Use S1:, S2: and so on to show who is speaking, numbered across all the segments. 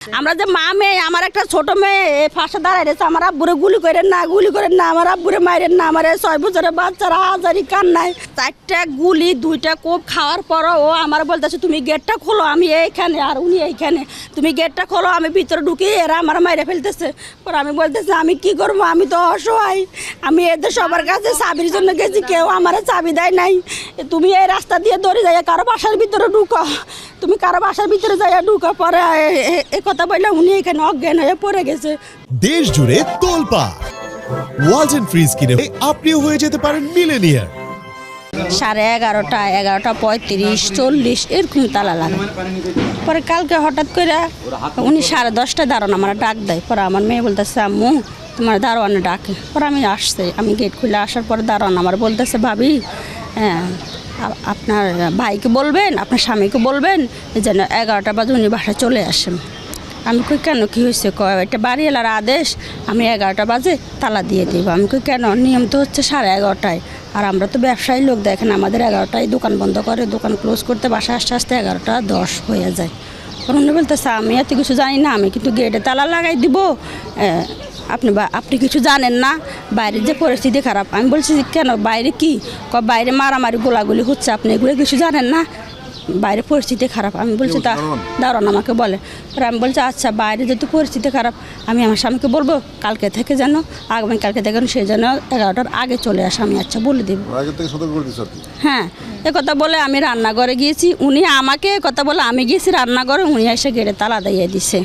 S1: আমরা যে মা মেয়ে, আমার একটা ছোট মেয়ে ফাঁসে দাঁড়ায় রয়েছে, আমার আব্বুরে গুলি করেন না, আমার আব্বুরে মারেন না, আমার 6 বছরের বাচ্চারা হাজারি কান্নায় 4টা গুলি 2টা কোপ খাওয়ার পরও ও আমার বলতেছে তুমি গেটটা খোলো, আমি এইখানে আর উনি এইখানে, তুমি গেটটা খোলো, আমি ভিতরে ঢুকি, এরা আমার মাইরে ফেলতেছে। পর আমি বলতেছি আমি কি করবো, আমি তো অসহায়, আমি এদের সবার কাছে চাবির জন্য গেছি, কেউ আমার চাবি দেয় নাই, তুমি এই রাস্তা দিয়ে দৌড়ে যাই কারো বাসার ভিতরে ঢুকো, তুমি কারো বাসার ভিতরে যাইয়া ঢুকা। পরে কথা বললে উনি এখানে অজ্ঞান হয়ে পড়ে গেছে।
S2: দেশ জুড়ে তোলপাড় ওয়ালটন ফ্রিজ কিনে আপনিও হয়ে যেতে পারেন মিলেনিয়ার।
S1: 11:30, 11:35, 40 এরকম তালা লাগে। পরে কালকে হঠাৎ করে উনি 10:30 দারোয়ান আমার ডাক দেয়। পরে আমার মেয়ে বলতেছে আম্মু তোমার দারোয়ানে ডাকে। পরে আমি আসছি, আমি গেট খুলে আসার পরে দারোয়ান আমার বলতেছে ভাবি আপনার ভাইকে বলবেন, আপনার স্বামীকে বলবেন যেন 11টা বাজে উনি বাসায় চলে আসেন। আমি কই কেন, কী হয়েছে? এটা বাড়িওয়ালার আদেশ, আমি 11টা বাজে তালা দিয়ে দিব। আমি কই কেন, নিয়ম তো হচ্ছে 11:30, আর আমরা তো ব্যবসায়ী লোক, দেখেন আমাদের 11টায় দোকান বন্ধ করে, দোকান ক্লোজ করতে বাসায় আসতে আসতে 11:10 হয়ে যায়। উনি বলতেছে আমি এত কিছু জানি না, আমি কিন্তু গেটে তালা লাগাই দিব, আপনি কিছু জানেন না, বাইরের যে পরিস্থিতি খারাপ। আমি বলছি কেন, বাইরে কি? বাইরে মারামারি গোলাগুলি হচ্ছে, আপনি এগুলো কিছু জানেন না, বাইরে পরিস্থিতি খারাপ। আমি বলছি তা দাঁড়ান আমাকে বলে। আর আমি বলছি আচ্ছা বাইরে যেহেতু পরিস্থিতি খারাপ, আমি আমার স্বামীকে বলবো কালকে থেকে যেন, আগামীকালকে থেকে সে যেন 11টার আগে চলে আসে। আমি আচ্ছা বলে দেবো। হ্যাঁ, কথা বলে আমি রান্নাঘরে গিয়েছি, উনি আমাকে কথা বলে আমি গিয়েছি রান্নাঘরে, উনি এসে গেটে তালা দিয়ে দিছে,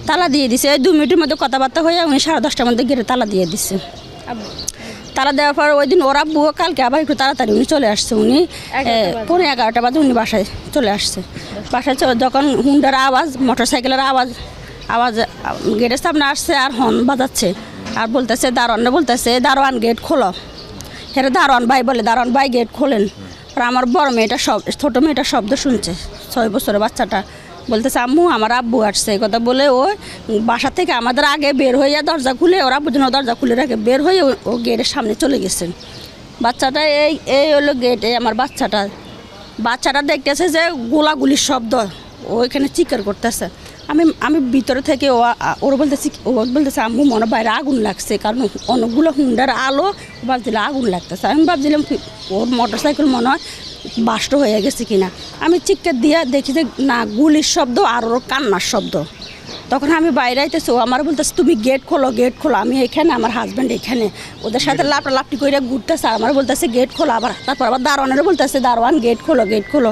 S1: তালা দিয়ে দিছে। এই 2 মিনিটের মধ্যে কথাবার্তা হয়ে উনি 10:30টার মধ্যে গেটে তালা দিয়ে দিছে। তালা দেওয়ার পর ওই দিন ওরা বুয়ো কালকে আবার একটু তাড়াতাড়ি উনি চলে আসছে, উনি 11:15 বাজে উনি বাসায় চলে আসছে। বাসায় যখন হুন্ডার আওয়াজ, মোটরসাইকেলের আওয়াজ গেটের সামনে আসছে আর হর্ন বাজাচ্ছে, আর বলতেছে দারোয়ান বলতেছে দারোয়ান গেট খোলো। হেরে দারোয়ান ভাই বলে, দারোয়ান ভাই গেট খোলেন। আর আমার বড় মেয়েটা ছোটো মেয়েটা শব্দ শুনছে, 6 বছরের বাচ্চাটা বলতেছে আম্মু আমার আব্বু আসছে। এই কথা বলে ও বাসা থেকে আমাদের আগে বের হয়ে দরজা খুলে, ওরা বুঝুন দরজা খুলে রাখে, বের হয়ে ও গেটের সামনে চলে গেছেন। বাচ্চাটা এই হলো গেট, এই আমার বাচ্চাটা দেখতেছে যে গোলাগুলির শব্দ, ও এখানে চিৎকার করতেছে। আমি ভিতরে থেকে ওর বলতেছে আম্মু মনে বাইরে আগুন লাগছে, কারণ অনেকগুলো হুন্ডার আলো ভাবছিল আগুন লাগতেছে। আমি ভাবছিলাম ওর মোটরসাইকেল মনে হয় বাস্ট হয়ে গেছে কিনা। আমি চিৎকার দিয়ে দেখি যে না, গুলির শব্দ আর ওর কান্নার শব্দ। তখন আমি বাইরে আইতেছি, ও আমার বলতেছে তুমি গেট খোলো, গেট খোলো। আমি এখানে, আমার হাজব্যান্ড এখানে, ওদের সাথে লাপটি করে ঘুরতেছে, আমার বলতেছে গেট খোলো। তারপর আবার দারোয়ানের বলতেছে দারোয়ান গেট খোলো, গেট খোলো।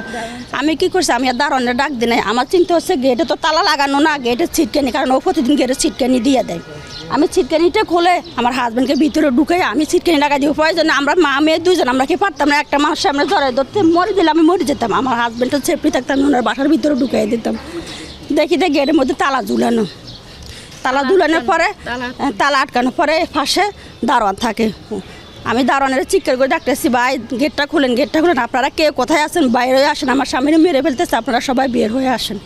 S1: আমি কি করছি, আমি আর দারোয়ানের ডাক দিই নাই। আমার চিন্তা হচ্ছে গেটে তো তালা লাগানো না, গেটের ছিটকানি, কারণ ও প্রতিদিন গেটের ছিটকানি দিয়ে দেয়। আমি ছিটকানিটা খুলে আমার হাজব্যান্ডকে ভিতরে ঢুকাই আমি ছিটকানি লাগাই দিব। প্রয়োজন আমরা মা মেয়ে 2জন, আমরা কি পারতাম না একটা মানুষ সামনে ধরতে মরে দিলে আমি মরে যেতাম। আমার হাজব্যান্ডটা সেফটি থাকতাম, ওনার বাসার ভিতরে ঢুকাই দিতাম। দেখি গেটের মধ্যে তালা ঝুলানো, তালা ঝুলানোর পরে তালা আটকানোর পরে পাশে দারোয়ান থাকে। আমি দারোয়ানের চিৎকার করে ডাকতেছি ভাই গেটটা খুলেন, গেটটা খুলেন, আপনারা কে কোথায় আছেন বাইরে হয়ে আসেন, আমার স্বামীরে মেরে ফেলতেছে, আপনারা সবাই বের হয়ে আসেন।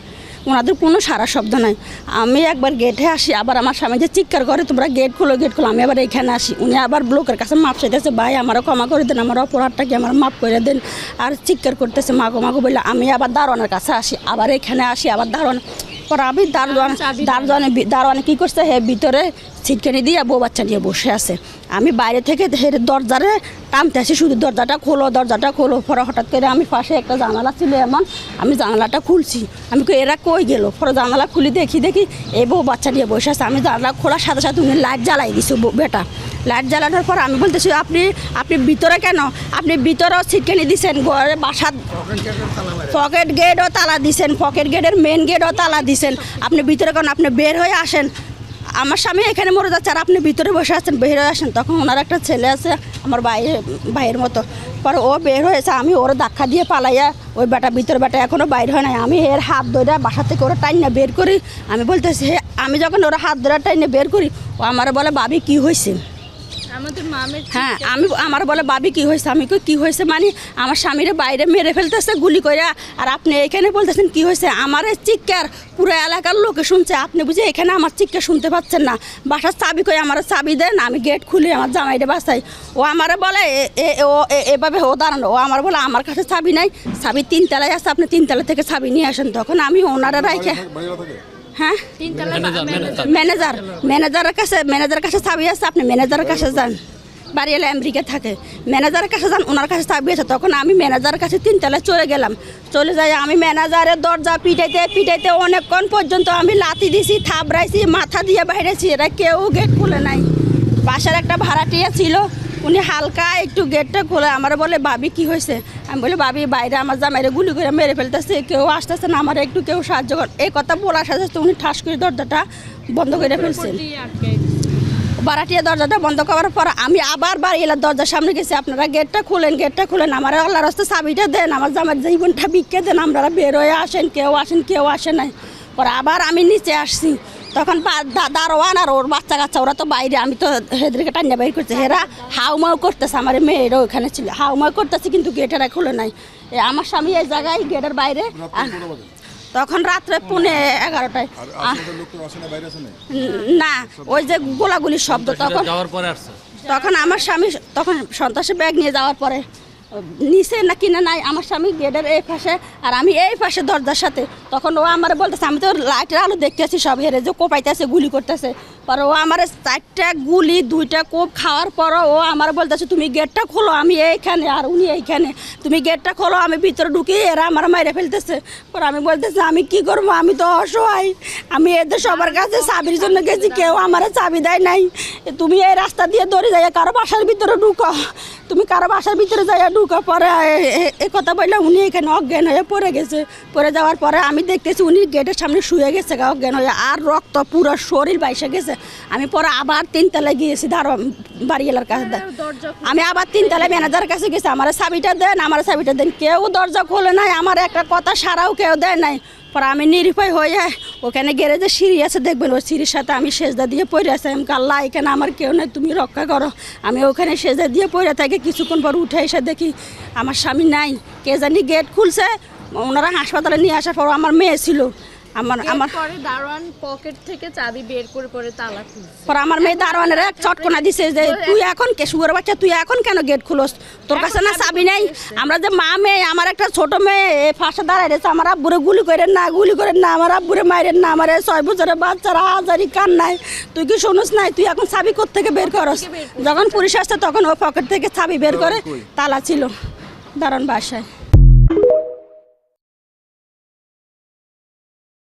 S1: ওনাদের কোনো সারা শব্দ নাই। আমি একবার গেটে আসি, আবার আমার স্বামী যে চিৎকার করে তোমরা গেট খোলো, গেট খোলো, আমি আবার এখানে আসি। উনি আবার ব্লকের কাছে মাপ চাইতেছে, ভাই আমারও ক্ষমা করে দেন, আমার অপরাধটা কি আমার মাপ করে দেন, আর চিৎকার করতেছে মাগো মাগো বলে। আমি আবার দারোয়ানের কাছে আসি, আবার এখানে আসি, আবার দারোয়ান। পর আমি দারোয়ানে কী করছে, হে ভিতরে ছিটকানি দিয়ে বউ বাচ্চা নিয়ে বসে আছে। আমি বাইরে থেকে দরজারে টানতে আসি, শুধু দরজাটা খোলো, দরজাটা খোলো। পরে হঠাৎ করে আমি পাশে একটা জানালা ছিল এমন, আমি জানালাটা খুলছি। আমি এরা কই গেল? পরে জানালা খুলি দেখি এই বউ বাচ্চা নিয়ে বসে আছে। আমি জানালা খোলার সাথে সাথে উনি লাইট জ্বালাই দিছি বেটা। লাইট জ্বালানোর পর আমি বলতেছি আপনি ভিতরে কেন? আপনি ভিতরেও ছিটকানি দিছেন, ঘরে বাসার পকেট গেটও তালা দিছেন, পকেট গেটের মেন গেটও তালা দিছেন, আপনি ভিতরে কেন? আপনি বের হয়ে আসেন, আমার স্বামী এখানে মরে যাচ্ছে আর আপনি ভিতরে বসে আছেন, বের হয়ে আসেন। তখন ওনার একটা ছেলে আছে আমার ভাইয়ের মতো, পরে ও বের হয়েছে। আমি ওর ধাক্কা দিয়ে পালাইয়া ওই ভিতরে বেটা এখনও বাইর হয় নাই। আমি এর হাত ধরে বাসা থেকে ওরা টাইনা বের করি। আমি বলতেছি আমি যখন ওরা হাত ধরে টাইনে বের করি, ও আমার বলে ভাবি কী হয়েছে? হ্যাঁ, আমার বলে ভাবি কী হয়েছে? আমি কী হয়েছে মানে আমার স্বামীরে বাইরে মেরে ফেলতেছে গুলি করে, আর আপনি এখানে বলতেছেন কী হয়েছে? আমার চিৎকার পুরো এলাকার লোকে শুনছে, আপনি বুঝে এখানে আমার চিৎকার শুনতে পাচ্ছেন না? বাসার চাবি কই, আমার চাবি দেন, আমি গেট খুলি আমার জামাইরে বাসাই। ও আমারে বলে এভাবে ও দাঁড়ানো, ও আমার বলে আমার কাছে চাবি নাই, চাবি 3 তলায় আছে, আপনি 3 তলা থেকে চাবি নিয়ে আসেন। তখন আমি ওনারা রাইখে হ্যাঁ ম্যানেজারের কাছে চাবি আছে, আপনি ম্যানেজারের কাছে যান। বাড়িওয়ালা আমেরিকা থাকে, ম্যানেজারের কাছে যান, ওনার কাছে চাবি আছে। তখন আমি ম্যানেজারের কাছে 3 তলায় চলে গেলাম। চলে যাই আমি ম্যানেজারের দরজা পিটাইতে অনেকক্ষণ পর্যন্ত আমি লাথি দিছি, থাবড়াইছি, মাথা দিয়ে বাইরেছি, এরা কেউ গেট খুলে নাই। বাসার একটা ভাড়াটিয়া ছিল, উনি হালকা একটু গেটটা খুলে আমার বলে, ভাবি কি হয়েছে? আমি বলি, ভাবি বাইরে আমার জামাইরে গুলি করে মেরে ফেলতেছে, কেউ আসতেছে না, আমার একটু কেউ সাহায্য কর। এই কথা বলার সাথে সাথে উনি ঠাস করে দরজাটা বন্ধ করে ফেলছেন। ভাড়াটিয়া দরজাটা বন্ধ করার পর আমি আবার বাড়ি এলাম, দরজার সামনে গেছি, আপনারা গেটটা খুলেন, আমার আল্লাহর রাস্তায় চাবিটা দেন, আমার জামাইয়ের জীবনটা ভিক্ষে দেন, আপনারা বের হয়ে আসেন, কেউ আসে নাই। পরে আবার আমি নিচে আসছি, তখন দারোয়ান আর ওর বাচ্চা কাচ্চা ওরা তো বাইরে, আমি তো হেদেরকে টান্না বাইর করছে, হেরা হাউমাউ করতেছে, আমার মেয়েরও ওখানে ছিল, হাউমাউ করতেছে, কিন্তু গেটেরা খুলে নাই। আমার স্বামী এই জায়গায় গেটের বাইরে, তখন রাত্রে 11:30টায়। না, ওই যে গোলাগুলির শব্দ, তখন আমার স্বামী তখন সন্ত্রাসী ব্যাগ নিয়ে যাওয়ার পরে নিচে না কিনা নাই, আমার স্বামী গেটের এই পাশে আর আমি এই পাশে দরজার সাথে। তখন ও আমার বলতেছে, আমি তো লাইটের আলো দেখতেছি সব, হেরে যে কোপাইতেছে, গুলি করতেছে। পরে ও আমার 4টা গুলি 2টা কোপ খাওয়ার পরও ও আমার বলতেছে, তুমি গেটটা খোলো, আমি এইখানে আর উনি এইখানে, তুমি গেটটা খোলো, আমি ভিতরে ঢুকি, এরা আমার মাইরে ফেলতেছে। পরে আমি বলতেছি, আমি কি করবো, আমি তো অসহায়, আমি এদের সবার কাছে চাবির জন্য গেছি, কেউ আমার চাবি দেয় নাই। তুমি এই রাস্তা দিয়ে দৌড়ে যাই কারো বাসার ভিতরে ঢুকো, তুমি কারো বাসার ভিতরে যাই ঢুকা। পরে এ কথা বললে উনি এখানে অজ্ঞান হয়ে পড়ে গেছে। পড়ে যাওয়ার পরে আমি দেখতেছি উনি গেটের সামনে শুয়ে গেছে অজ্ঞান হয়ে, আর রক্ত পুরো শরীর বাইসে গেছে। আমি পরে আবার 3 তলায় গিয়েছি বাড়িওয়ালার কাছে, আমি আবার 3 তলায় ম্যানেজারের কাছে গেছি, আমার চাবিটা দেন, কেউ দরজা খোলে নাই, আমার একটা কথা সারাও কেউ দেয় নাই। পরে আমি নিরুপায় হয়ে ওখানে গ্যারেজে সিঁড়ি আছে, দেখবেন ওই সিঁড়ির সাথে আমি সেজদা দিয়ে পড়ে আছি। আমি আল্লাহ, এখানে আমার কেউ নেই, তুমি রক্ষা করো। আমি ওখানে সেজদা দিয়ে পড়ে থাকি, কিছুক্ষণ পর উঠে এসে দেখি আমার স্বামী নাই। কে জানি গেট খুলছে, ওনারা হাসপাতালে নিয়ে আসার পর আমার মেয়ে ছিল, আমার
S3: দারোয়ান পকেট থেকে চাবি বের করে পরে তালা খুলছে।
S1: পরে আমার মেয়ে দারোয়ানের এক চটকনা দিছে যে, তুই এখন শুয়োর বাচ্চা, তুই এখন কেন গেট খুলোস, তোর কাছে না চাবি নেই? আমরা যে মা মেয়ে, আমার একটা ছোট মেয়ে ফাঁসে দাঁড়ায় রয়েছে, আমার আব্বুরে গুলি করেন না, আমার আব্বুরে মাইরেন না, আমার 6 বছরের বাচ্চারা হাজারি কান নাই, তুই কি শুনুস নাই? তুই এখন চাবি কোত্থেকে বের করস? যখন পুলিশ আসছে তখন ও পকেট থেকে চাবি বের করে, তালা ছিল দারোয়ান বাসায়।